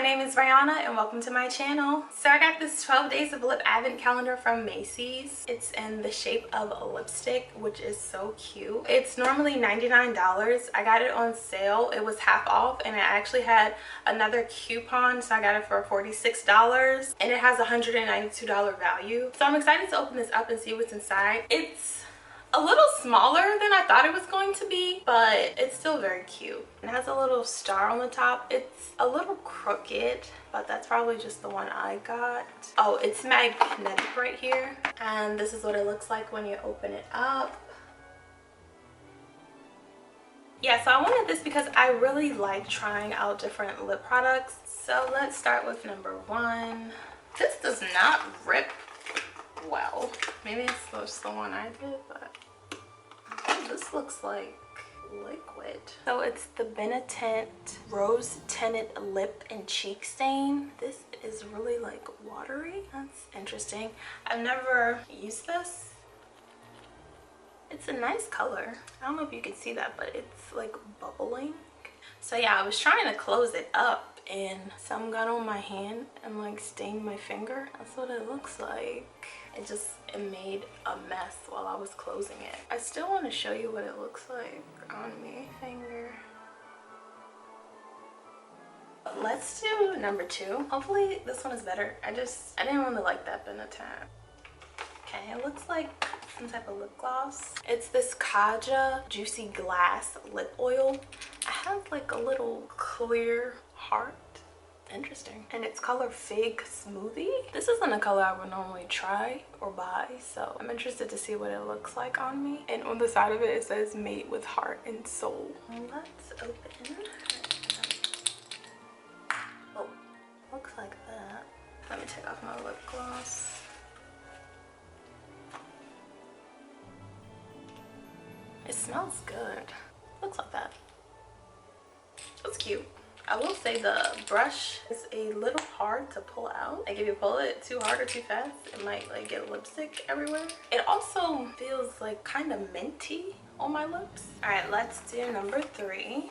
name is Brianna and welcome to my channel. So I got this 12 days of lip advent calendar from Macy's. It's in the shape of a lipstick, which is so cute. It's normally $99. I got it on sale. It was half off and I actually had another coupon, so I got it for $46 and it has a $192 value. So I'm excited to open this up and see what's inside. It's a little smaller than I thought it was going to be, but it's still very cute. It has a little star on the top. It's a little crooked, but that's probably just the one I got. Oh, it's magnetic right here, and this is what it looks like when you open it up. Yeah, so I wanted this because I really like trying out different lip products. So let's start with number one. This does not rip well. Maybe it's just the one I did, but this looks like liquid. So it's the Benetint Rose Tinted Lip and Cheek Stain. This is really like watery. That's interesting. I've never used this. It's a nice color. I don't know if you can see that, but it's like bubbling. So yeah, I was trying to close it up and some got on my hand and like stained my finger. That's what it looks like. It made a mess while I was closing it. I still want to show you what it looks like on my finger. Let's do number two. Hopefully this one is better. I didn't really like that Benetint. Okay, it looks like some type of lip gloss. It's this Kaja Juicy Glass Lip Oil. It has like a little clear heart. Interesting. And it's color Fig Smoothie. This isn't a color I would normally try or buy, so I'm interested to see what it looks like on me. And on the side of it, it says made with heart and soul. Let's open. Oh, looks like that. Let me take off my lip gloss. It smells good. Looks like that. That's cute. I will say the brush is a little hard to pull out. Like if you pull it too hard or too fast, it might like get lipstick everywhere. It also feels like kind of minty on my lips. All right, let's do number three.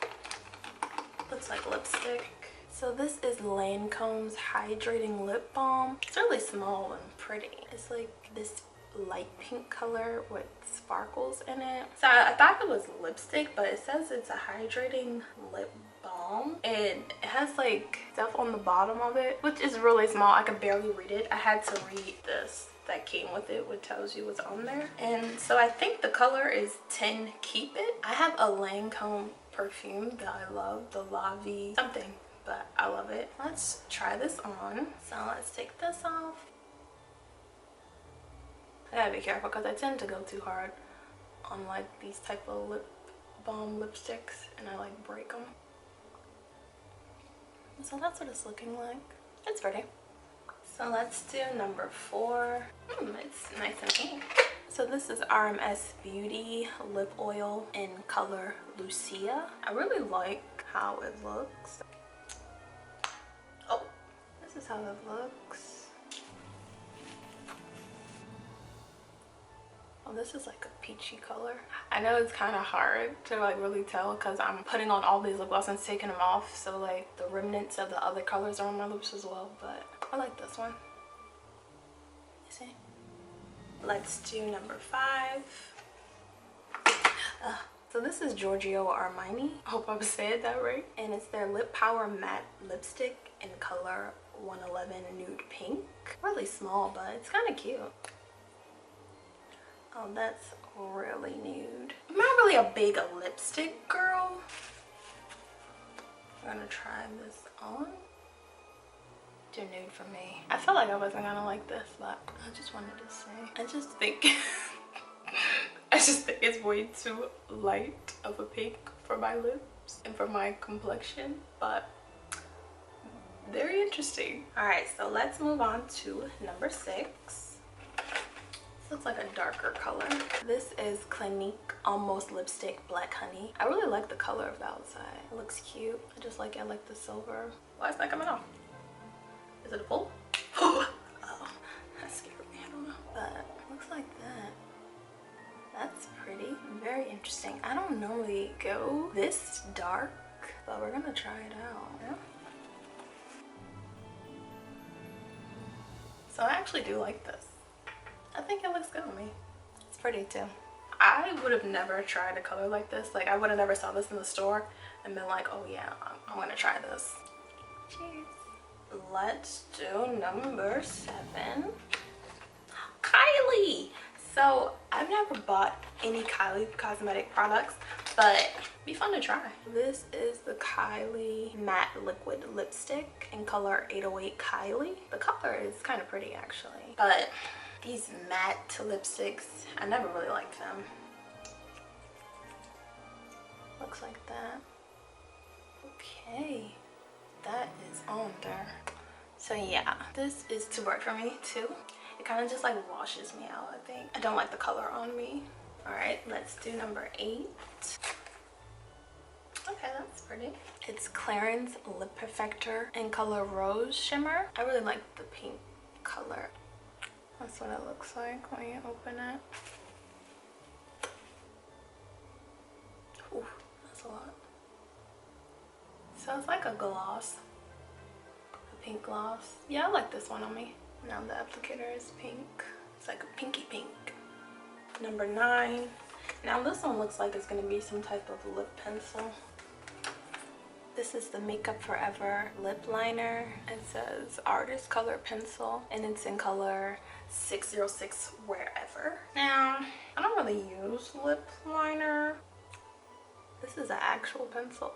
Looks like lipstick. So this is Lancome's Hydrating Lip Balm. It's really small and pretty. It's like this light pink color with sparkles in it. So I thought it was lipstick, but it says it's a hydrating lip balm, and it has like stuff on the bottom of it, which is really small. I could barely read it. I had to read this that came with it, which tells you what's on there. And so I think the color is 10 Keep It. I have a Lancome perfume that I love, the La Vie something, but I love it. Let's try this on. So let's take this off. I gotta be careful because I tend to go too hard on like these type of lip balm lipsticks and I like break them. So that's what it's looking like. It's pretty. So let's do number four. It's nice and pink. So this is RMS Beauty Lip Oil in color Lucia. I really like how it looks. Oh, this is how it looks. Oh, this is like a peachy color. I know it's kind of hard to like really tell because I'm putting on all these lip glosses and taking them off, so like the remnants of the other colors are on my lips as well, but I like this one. You see? Let's do number five. So this is Giorgio Armani. I hope I'm saying that right. And it's their Lip Power Matte Lipstick in color 111 Nude Pink. Really small, but it's kind of cute. Oh, that's really nude. I'm not really a big lipstick girl. I'm gonna try this on. Too nude for me. I felt like I wasn't gonna like this, but I just wanted to say. I just think it's way too light of a pink for my lips and for my complexion, but very interesting. All right, so let's move on to number six. This looks like a darker color. This is Clinique Almost Lipstick Black Honey. I really like the color of the outside. It looks cute. I just like it. I like the silver. Why is that coming off? Is it a pull? Oh, that scared me. I don't know. But it looks like that. That's pretty. Very interesting. I don't normally go this dark, but we're gonna try it out. Yeah? actually do like this. I think it looks good on me. It's pretty too. I would have never tried a color like this. Like I would have never saw this in the store and been like, oh yeah, I'm gonna try this. Cheers. Let's do number 7. Kylie. So I've never bought any Kylie cosmetic products, but it'd be fun to try. This is the Kylie matte liquid lipstick in color 808 Kylie. The color is kind of pretty actually, but these matte lipsticks, I never really liked them. Looks like that. Okay, that is on there. So yeah, this is too bright for me too. It kind of just like washes me out, I think. I don't like the color on me. All right, let's do number 8. Okay, that's pretty. It's Clarins Lip Perfector in color Rose Shimmer. I really like the pink color. That's what it looks like when you open it. Ooh, that's a lot. So it's like a gloss. A pink gloss. Yeah, I like this one on me. Now the applicator is pink. It's like a pinky pink. Number 9. Now this one looks like it's going to be some type of lip pencil. This is the Makeup Forever lip liner. It says Artist Color Pencil and it's in color 606 Wherever. Now, I don't really use lip liner. This is an actual pencil.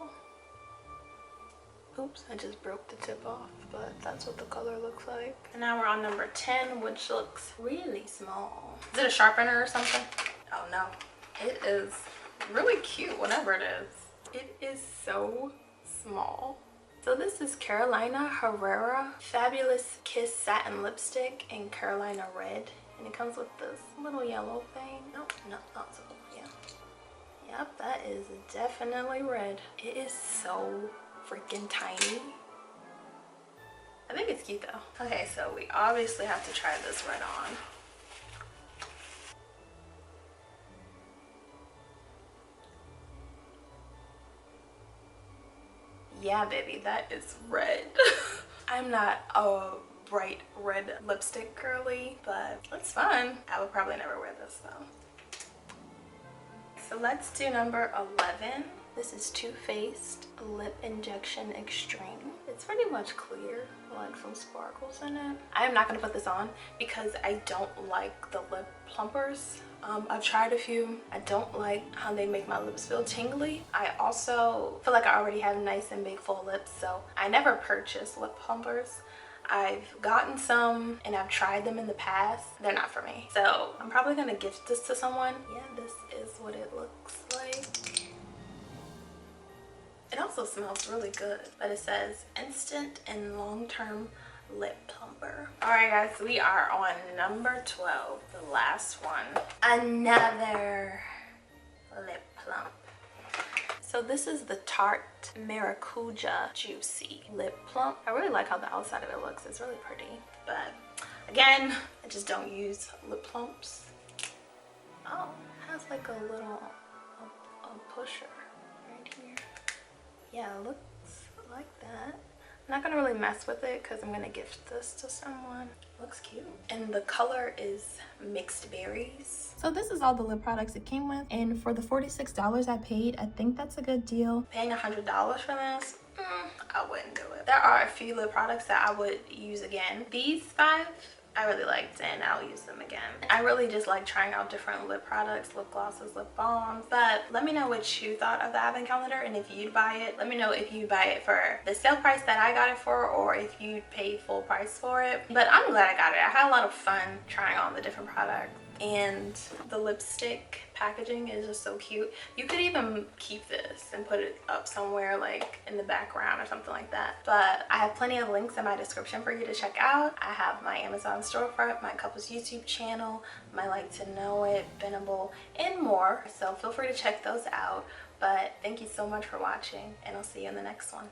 Oops, I just broke the tip off, but that's what the color looks like. And now we're on number 10, which looks really small. Is it a sharpener or something? Oh no, it is really cute, whatever it is. It is so small. So this is Carolina Herrera Fabulous Kiss Satin Lipstick in Carolina Red. And it comes with this little yellow thing. Nope, no, not so, yeah. Yep, that is definitely red. It is so freaking tiny. I think it's cute though. Okay, so we obviously have to try this red on. Yeah, baby, that is red. I'm not a bright red lipstick girly, but it's fun. I would probably never wear this though. So let's do number 11. This is Too Faced Lip Injection Extreme. It's pretty much clear, like some sparkles in it. I am not gonna put this on because I don't like the lip plumpers. I've tried a few. I don't like how they make my lips feel tingly. I also feel like I already have nice and big full lips, so I never purchase lip plumpers. I've gotten some and I've tried them in the past. They're not for me. So I'm probably gonna gift this to someone. Yeah, this is what it looks like. It also smells really good, but it says instant and long-term lip plumper. All right guys, we are on number 12, the last one. Another lip plump. So this is the Tarte Maracuja Juicy Lip Plump. I really like how the outside of it looks. It's really pretty. But again, I just don't use lip plumps. Oh, it has like a little a pusher right here. Yeah, it looks like that. I'm not gonna really mess with it because I'm gonna gift this to someone. Looks cute. And the color is Mixed Berries. So this is all the lip products it came with, and for the $46 I paid, I think that's a good deal. Paying $100 for this, I wouldn't do it. There are a few lip products that I would use again. These 5 I really liked and I'll use them again. I really just like trying out different lip products, lip glosses, lip balms. But let me know what you thought of the advent calendar, and if you'd buy it. Let me know if you buy it for the sale price that I got it for, or if you'd pay full price for it. But I'm glad I got it. I had a lot of fun trying on the different products. And the lipstick packaging is just so cute. You could even keep this and put it up somewhere like in the background or something like that. But I have plenty of links in my description for you to check out. I have my Amazon storefront, my couples YouTube channel, my Like to Know It, Binnable, and more. So feel free to check those out. But thank you so much for watching, and I'll see you in the next one.